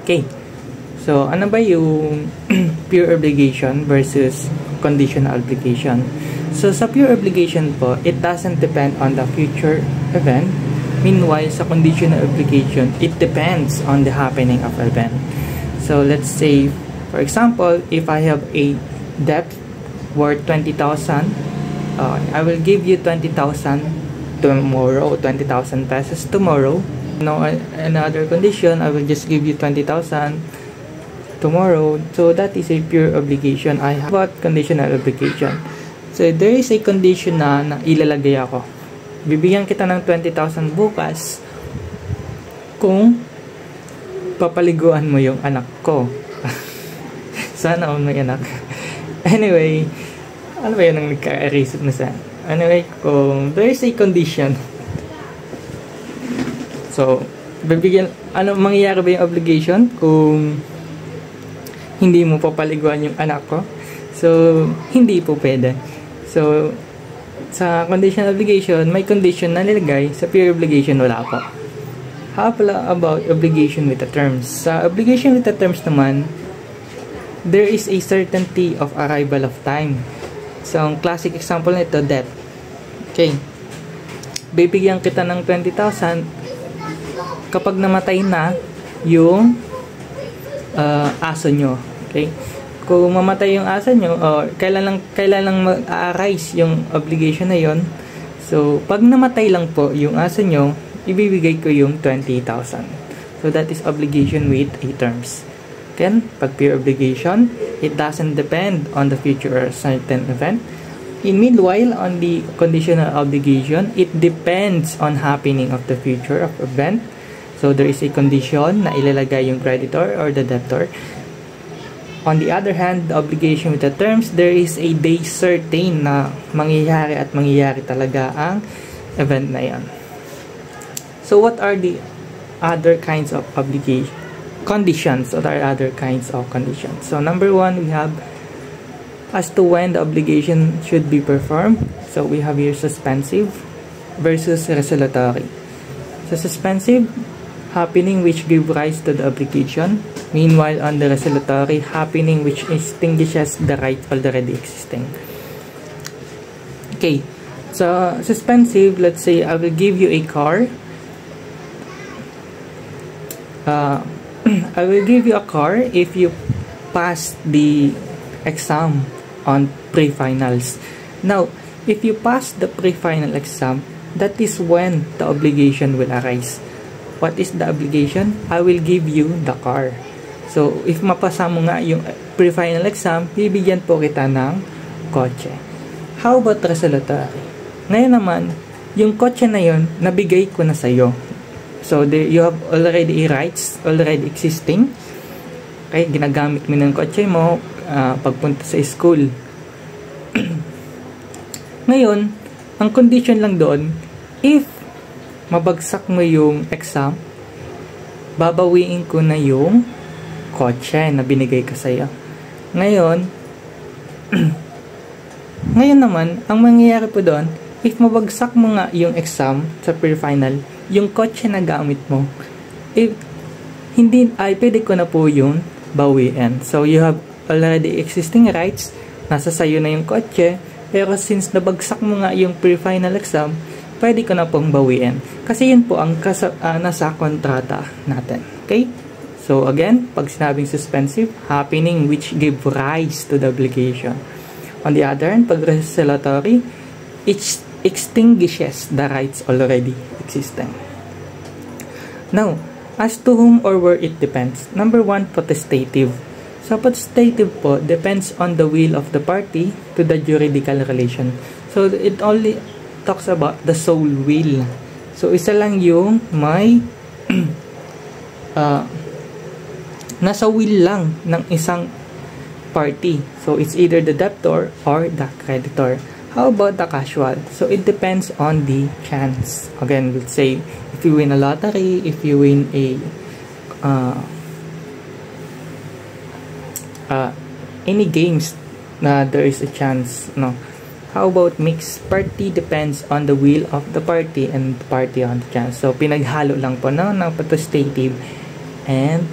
Okay. So, ano ba yung pure obligation versus conditional obligation? So, sa pure obligation po, it doesn't depend on the future event. Meanwhile, sa conditional obligation, it depends on the happening of event. So, let's say, for example, if I have a debt worth 20,000, I will give you 20,000 tomorrow, 20,000 pesos tomorrow. No, another condition, I will just give you 20,000 tomorrow. So that is a pure obligation. I have about conditional obligation. So there is a condition na ilalagay ako. Bibigyan kita ng 20,000 bukas kung papaliguan mo yung anak ko. Sana all may anak. Anyway, ano ba yun ang nagka-erase mo sa? Anyway, kung there is a condition, so, bibigyan, ano, mangyayari ba yung obligation kung hindi mo papaliguan yung anak ko? So, hindi po pwede. So, sa conditional obligation, may condition na nilagay. Sa pure obligation, wala po. How about obligation with the terms? Sa obligation with the terms naman, there is a certainty of arrival of time. So, ang classic example nito, debt. Okay. Bibigyan kita ng 20,000 kapag namatay na yung aso nyo. Okay? Kung mamatay yung aso nyo, kailan lang ma-arise yung obligation na yon. So, pag namatay lang po yung aso nyo, ibibigay ko yung 20,000. So, that is obligation with a terms. Again, pag pure obligation, it doesn't depend on the future or certain event. Meanwhile, on the conditional obligation, it depends on happening of the future of event. So, there is a condition na ilalagay yung creditor or the debtor. On the other hand, the obligation with the terms, there is a day certain na mangyayari at mangyayari talaga ang event na yan. So, what are the other kinds of obligation? Conditions. What are other kinds of conditions? So, number one, we have as to when the obligation should be performed. So, we have here suspensive versus resolutory. So, suspensive, happening which give rise to the obligation. Meanwhile, on the resolutory, happening which extinguishes the right already existing. Okay, so suspensive, let's say I will give you a car. I will give you a car if you pass the exam on pre-finals. Now, if you pass the pre-final exam, that is when the obligation will arise. What is the obligation? I will give you the car. So, if mapasa mo nga yung pre-final exam, bibigyan po kita ng kotse. How about resolutory? Ngayon naman, yung kotse na yun, nabigay ko na sa'yo. So, you have already rights, already existing. Okay, ginagamit mo ng kotse mo pagpunta sa school. Ngayon, ang condition lang doon, if mabagsak mo yung exam, babawiin ko na yung kotse na binigay ko sa'yo. Ngayon, ngayon naman, ang mangyayari po doon, if mabagsak mo nga yung exam sa pre-final, yung kotse na gamit mo, if hindi, pwede ko na po yung bawiin. So, you have already existing rights, nasa sayo na yung kotse, pero since nabagsak mo nga yung pre-final exam, pwede ko na pong bawiin. Kasi yun po ang nasa kontrata natin. Okay? So, again, pag sinabing suspensive, happening which give rise to the obligation. On the other hand, pag resolutory, it extinguishes the rights already existing. Now, as to whom or where it depends. Number one, potestative. So, potestative po depends on the will of the party to the juridical relation. So, it only talks about the sole will. So, isa lang yung may nasa will lang ng isang party. So, it's either the debtor or the creditor. How about the casual? So, it depends on the chance. Again, we'll say, if you win a lottery, if you win a any games na there is a chance, no? How about mixed party? Depends on the will of the party and the party on the chance. So, pinaghalo lang po ng potestative and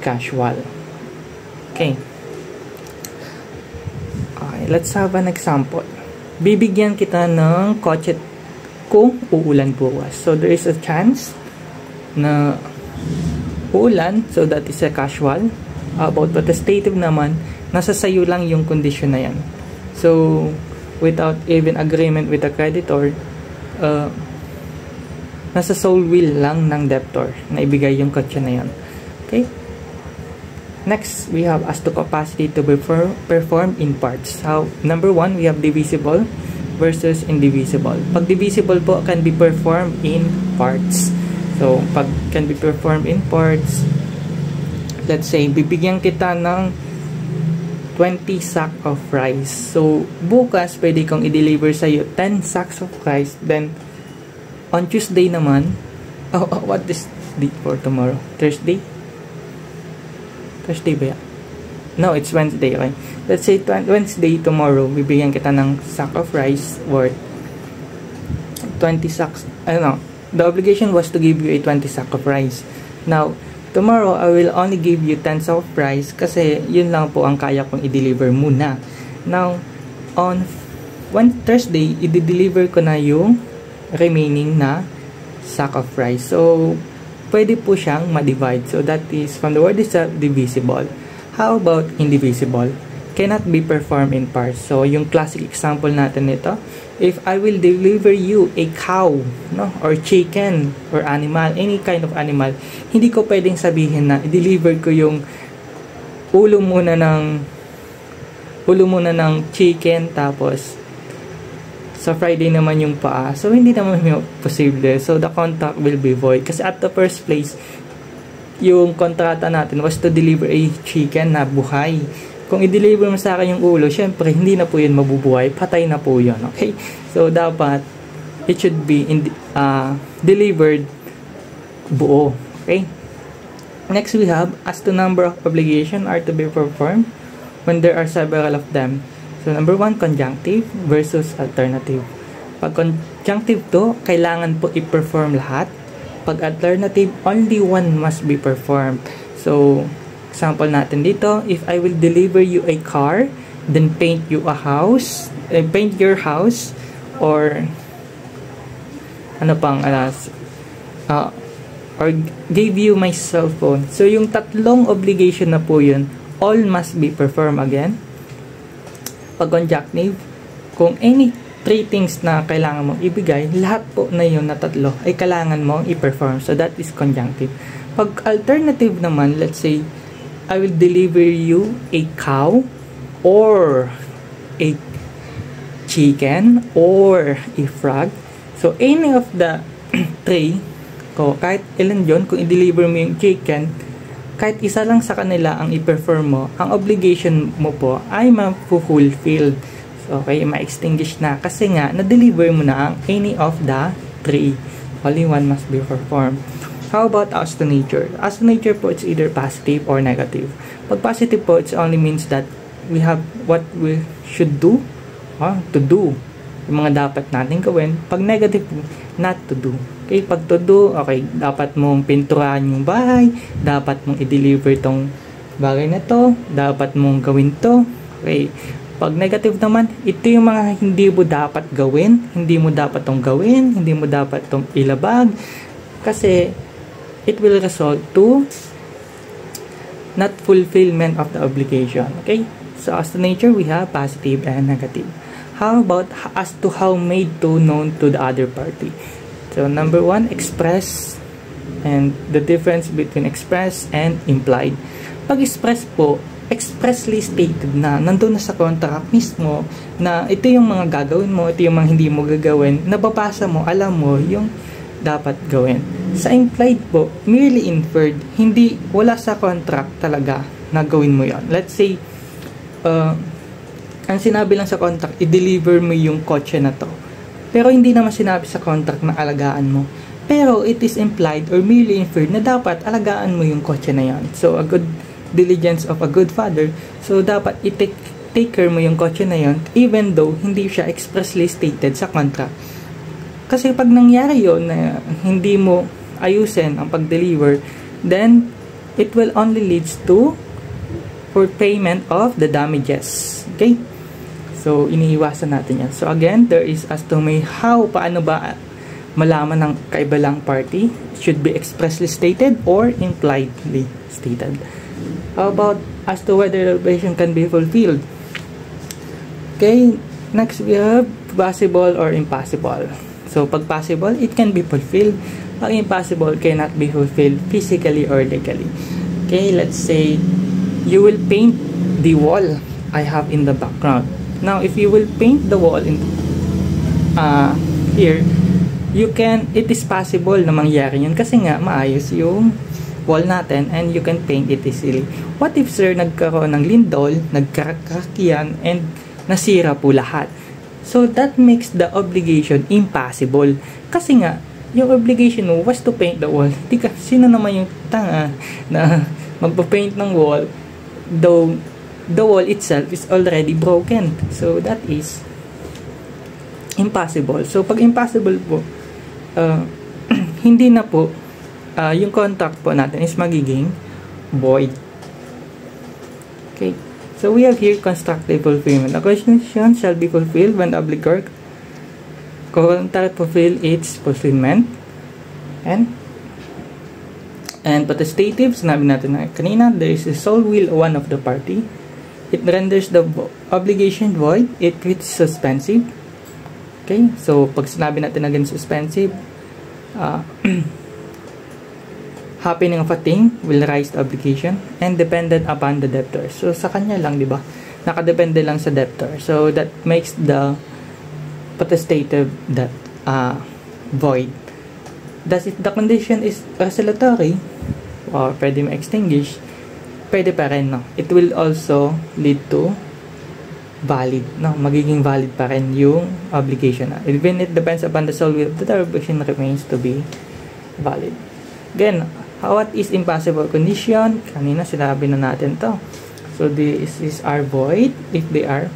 casual. Okay. Okay, let's have an example. Bibigyan kita ng kotse kung uulan bukas. So, there is a chance na uulan. So, that is a casual. About quantitative naman, nasa sayo lang yung condition na yan. So, without even agreement with the creditor, nasa sole will lang ng debtor na ibigay yung kotse na yan. Okay? Next, we have as to capacity to be performed in parts. So, number 1, we have divisible versus indivisible. Pag divisible po, can be performed in parts. So, pag can be performed in parts, let's say, bibigyan kita ng 20 sack of rice. So, bukas, pwede kong i-deliver sa'yo 10 sacks of rice. Then, on Tuesday naman, what is date for tomorrow? Thursday? Thursday ba yan? No, it's Wednesday, okay? Let's say, Wednesday, tomorrow, bibigyan kita ng sack of rice worth 20 sacks. I don't know. The obligation was to give you a 20 sack of rice. Now, tomorrow, I will only give you 10 sack of rice kasi yun lang po ang kaya kong i-deliver muna. Now, on Thursday, i-deliver ko na yung remaining na sack of rice. So, pwede po siyang ma-divide. So, that is, from the word itself, divisible. How about indivisible? Cannot be performed in parts. So, yung classic example natin nito, if I will deliver you a cow, no, or chicken, or animal, any kind of animal, hindi ko pwedeng sabihin na i-deliver ko yung ulo muna ng chicken, tapos sa Friday naman yung paa. So, hindi naman posible. So, the contract will be void. Kasi at the first place, yung kontrata natin was to deliver a chicken na buhay. Kung i-deliver mo sa akin yung ulo, syempre, hindi na po yun mabubuhay. Patay na po yun. Okay? So, dapat, it should be delivered buo. Okay? Next, we have, as to number of obligation are to be performed when there are several of them. So, number 1, conjunctive versus alternative. Pag conjunctive to, kailangan po i-perform lahat. Pag alternative, only one must be performed. So, example natin dito, if I will deliver you a car, then paint your house, or ano pang, or give you my cell phone. So, yung tatlong obligation na po yun, all must be performed again. Pag conjunctive, kung any 3 things na kailangan mong ibigay, lahat po na yun na tatlo ay kailangan mong i-perform. So, that is conjunctive. Pag alternative naman, let's say, I will deliver you a cow, or a chicken, or a frog. So, any of the 3, kahit ilan yun, kung i-deliver mo yung chicken, kahit isa lang sa kanila ang i-perform mo, ang obligation mo po ay ma-fulfilled. So, okay, ma-extinguish na. Kasi nga, na-deliver mo na ang any of the 3. Only one must be performed. How about as to nature? As to nature po, it's either positive or negative. Pag positive po, it only means that we have what we should do, to do. Yung mga dapat natin gawin. Pag negative, not to do. Okay, pag to do, okay, dapat mong pinturahan yung bahay, dapat mong i-deliver tong bagay na to, dapat mong gawin to. Okay, pag negative naman, ito yung mga hindi mo dapat gawin, hindi mo dapat tong gawin, hindi mo dapat tong ilabag, kasi it will result to not fulfillment of the obligation. Okay, so as to nature, we have positive and negative. How about as to how made to known to the other party? So, number 1, express, and the difference between express and implied. Pag express po, expressly stated na, nandun na sa contract mismo, na ito yung mga gagawin mo, ito yung mga hindi mo gagawin, nababasa mo, alam mo yung dapat gawin. Sa implied po, merely inferred, hindi, wala sa contract talaga na gawin mo yon. Let's say, ang sinabi lang sa contract, i-deliver mo yung kotse na to. Pero hindi naman sinabi sa contract na alagaan mo. Pero it is implied or merely inferred na dapat alagaan mo yung kotse na yan. So, a good diligence of a good father. So, dapat i-take care mo yung kotse na yan even though hindi siya expressly stated sa contract. Kasi pag nangyari yon na hindi mo ayusin ang pag-deliver, then it will only leads to for payment of the damages. Okay? So, iniiwasan natin yan. So, again, there is as to may paano ba malaman ng kaibalang party? Should be expressly stated or impliedly stated. How about as to whether the obligation can be fulfilled? Okay, next we have possible or impossible. So, pag possible, it can be fulfilled. Pag impossible, cannot be fulfilled physically or legally. Okay, let's say you will paint the wall I have in the background. Now, if you will paint the wall in here, it is possible na mangyari yun kasi nga maayos yung wall natin and you can paint it easily. What if, sir, nagkaroon ng lindol, nagkakakiyan, and nasira po lahat? So, that makes the obligation impossible. Kasi nga, yung obligation mo was to paint the wall. Sino naman yung tanga na magpa-paint ng wall though the wall itself is already broken? So, that is impossible. So, pag impossible po, hindi na po, yung contract po natin is magiging void. Okay. So, we have here constructive fulfillment. A condition shall be fulfilled when the obligor contract fulfill its fulfillment. And potestative, sinabi natin na kanina, there is a sole will of one of the party. It renders the obligation void. It creates suspensive. Okay, so pag sinabi natin again suspensive, happening of a thing will rise the obligation and dependent upon the debtor. So sa kanya lang, di ba? Nakadepende lang sa debtor. So that makes the potestative that void. Thus, if the condition is resolutory or pwede ma-extinguish, pwede pa rin, no? It will also lead to valid, no? Magiging valid pa rin yung obligation. Even it depends upon the sole will, the obligation remains to be valid. Again, what is impossible condition? Kanina sinabi na natin to. So, this is are void if they are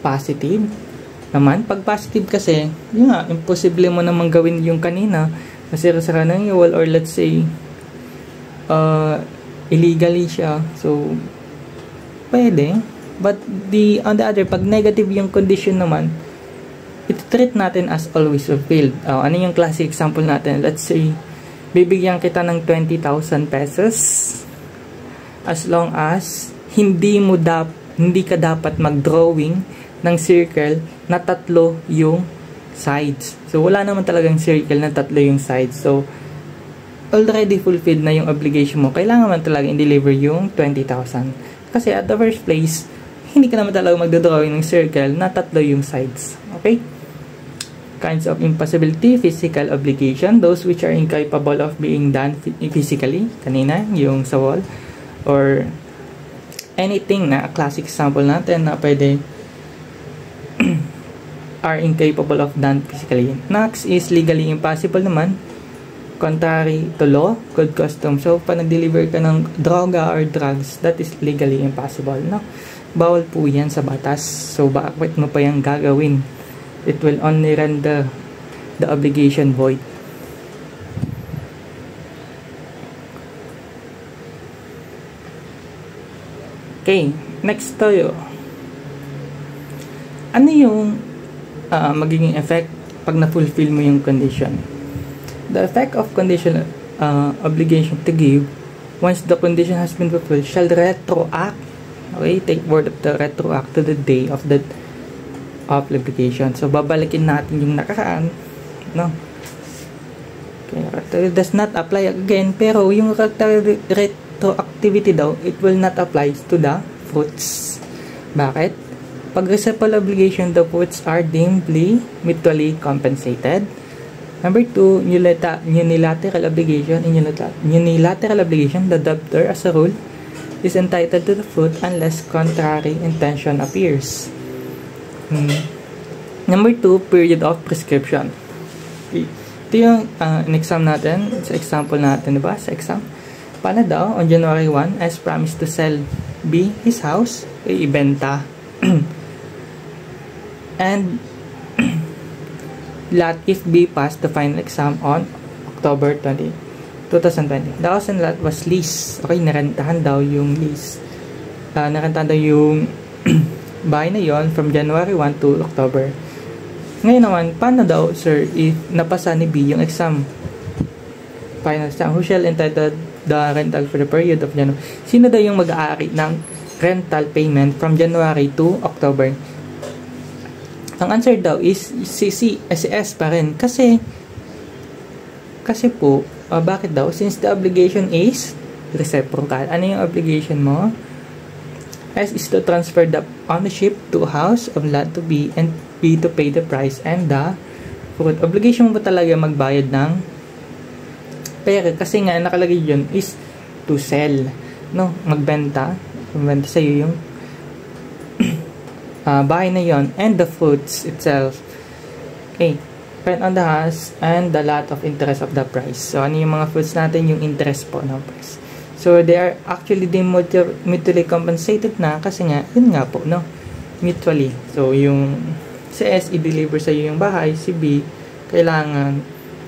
positive. Naman, pag positive kasi, yun nga, imposible mo namang gawin yung kanina, nasira-sira ng wall, or let's say, illegally siya. So, pwede. But, on the other, pag negative yung condition naman, iti-treat natin as always fulfilled. Ano yung classic example natin? Let's say, bibigyan kita ng 20,000 pesos as long as hindi ka dapat mag-drawing ng circle na tatlo yung sides. So, wala naman talagang circle na tatlo yung sides. So, already fulfilled na yung obligation mo. Kailangan man talaga i-deliver yung 20,000. Kasi at the first place, hindi ka naman talaga magdodrawing ng circle na tatlo yung sides. Okay? Kinds of impossibility, physical obligation, those which are incapable of being done physically. Kanina, yung sa wall. Or anything na classic example natin na pwede are incapable of done physically. Next is legally impossible naman. Contrary to law, good custom. So, pag nag-deliver ka ng droga or drugs, that is legally impossible. No? Bawal po yan sa batas. So, bakit mo pa yung gagawin? It will only render the obligation void. Okay, next tayo. Ano yung magiging effect pag na-fulfill mo yung condition? The effect of conditional obligation to give once the condition has been fulfilled shall retroact. Okay, take word of the retroact to the day of the obligation. So, babalikin natin yung nakaraan, no? Okay, does not apply again, pero yung retroactivity daw, it will not apply to the fruits. Bakit? Pag reciprocal obligation, the fruits are deemed mutually compensated. Number 2, unilateral obligation. In unilateral obligation, the debtor, as a rule, is entitled to the fruit unless contrary intention appears. Number 2, period of prescription. Okay. Ito yung in-exam natin, sa example natin, diba? Sa exam, paano daw, on January 1, S promised to sell B his house, ibenta. And lot if B passed the final exam on October 20. 2020. The house and lot was leased. Okay, narentahan daw yung lease. Narentahan daw yung bahay na yon from January 1 to October. Ngayon naman, paano daw, sir, if napasa ni B yung exam? Final exam. Who shall entitled the rental for the period of January? Sino daw yung mag-aari ng rental payment from January to October? Ang answer daw is si S pa rin. Kasi po, bakit daw? Since the obligation is reciprocal. Ano yung obligation mo? S is to transfer the ownership to a house of lot to B and B to pay the price and the fruit. Obligation mo ba talaga magbayad ng pera? Kasi nga nakalagay yun is to sell. No? Magbenta sa'yo yung bahay na yon and the fruits itself. Okay. Depend on the house and the lot of interest of the price. So, ano yung mga fruits natin? Yung interest po ng price. So, they are actually mutually compensated na kasi nga, yun nga po, no? Mutually. So, yung si S, i-deliver sa'yo yung bahay, si B, kailangan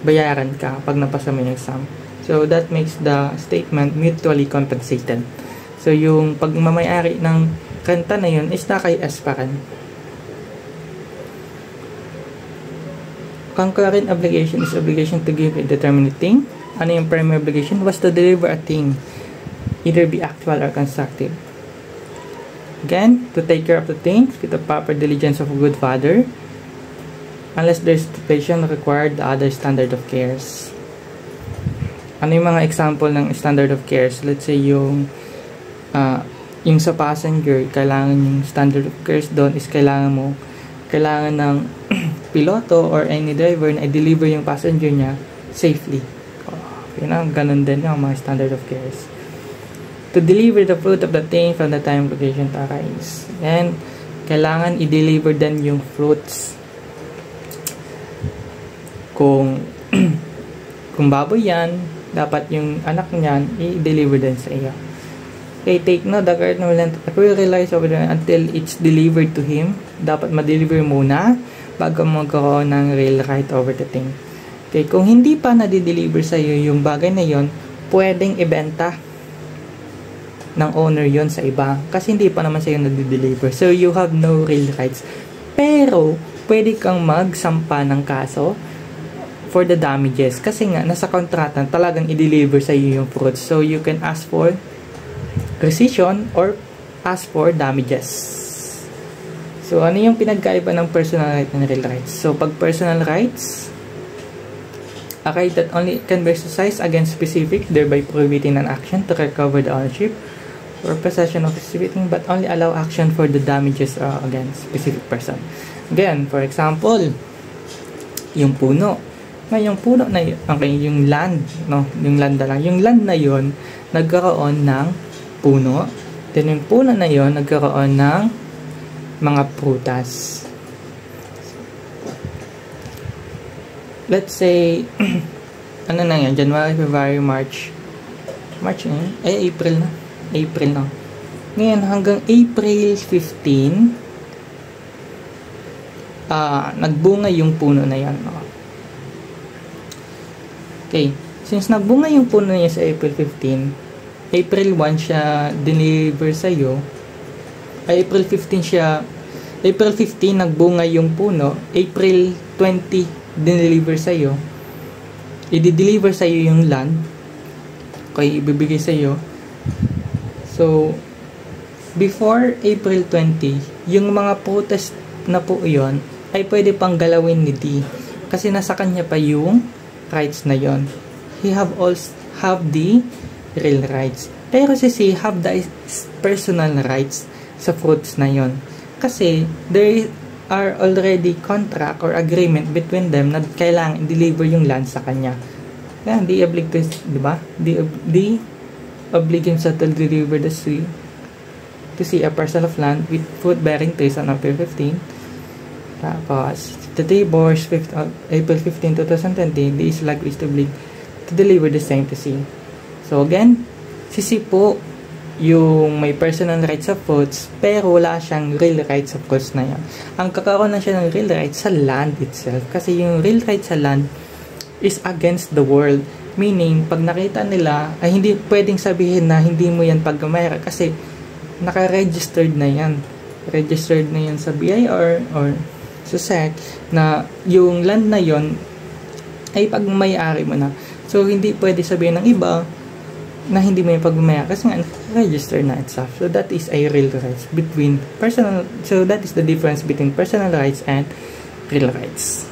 bayaran ka pag napasa mo yung exam. So, that makes the statement mutually compensated. So, yung pagmamayari ng renta na yun is na kay S pa rin. Concurrent obligation is obligation to give a determinate thing. Ano yung primary obligation? Was to deliver a thing, either be actual or constructive. Again, to take care of the things with the proper diligence of a good father, unless there's stipulation required the other standard of cares. Ano yung mga example ng standard of cares? Let's say yung sa passenger, kailangan yung standard of cares doon is kailangan ng piloto or any driver na i-deliver yung passenger niya safely. Ganun din yung mga standard of cares. To deliver the fruit of the thing from the time obligation to arise. And kailangan i-deliver din yung fruits. Kung baboy yan, dapat yung anak niyan i-deliver din sa iyo. Okay, take note, the gardener will realize over there until it's delivered to him. Dapat ma-deliver muna bago magkaroon ng real right over the thing. Okay, kung hindi pa na-deliver sa iyo yung bagay na yon, pwedeng ibenta ng owner yon sa iba. Kasi hindi pa naman sa iyo na-deliver. So, you have no real rights. Pero, pwede kang magsampa ng kaso for the damages. Kasi nga, nasa kontrata, talagang i-deliver sa iyo yung fruits. So, you can ask for rescission or ask for damages. So, ano yung pinagkaiba ng personal right and real rights? So, pag personal rights, okay, that only can be exercised against specific, thereby prohibiting an action to recover the ownership or possession of specific thing, but only allow action for the damages against specific person. Again, for example, yung puno. Yung puno na yun, okay, yung land, no? Yung land na lang. Yung land na yun, nagkaroon ng puno. Then, yung puno na yun, nagkaroon ng mga prutas. Let's say, ano na yan, January, February, March na yan? April na. Ngayon, hanggang April 15, nagbunga yung puno na yan. Okay, since nagbunga yung puno na yan sa April 15, April 1 siya deliver sa'yo, April 15 nagbunga yung puno, April 20 dineliver sa'yo, i-deliver sa'yo yung land, okay, ibibigay sa'yo. So, before April 20, yung mga protest na po yun, ay pwede pang galawin ni D. Kasi nasa kanya pa yung rights na yon. He have the real rights. Pero si C have the personal rights sa fruits na yon. Kasi there are already contract or agreement between them na kailangan i-deliver yung land sa kanya. Kaya di obligate, di ba? Di obligate himself to deliver to see a parcel of land with fruit-bearing trees on April 15. Tapos, the day born April 15, 2020, di is likely to deliver the same to C. So again, si C po yung may personal rights of fruits, pero wala siyang real rights of fruits na yan. Ang kakaroon na siya ng real rights sa land itself. Kasi yung real rights sa land is against the world. Meaning, pag nakita nila, ay hindi pwedeng sabihin na hindi mo yan pagmamayari kasi naka-registered na yan. Registered na yan sa BIR or sa SEC na yung land na yon ay pagmamayari mo na. So, hindi pwede sabihin ng iba na hindi mo yung pagmamayari kasi nga register na itself. So, that is a real rights between personal, so that is the difference between personal rights and real rights.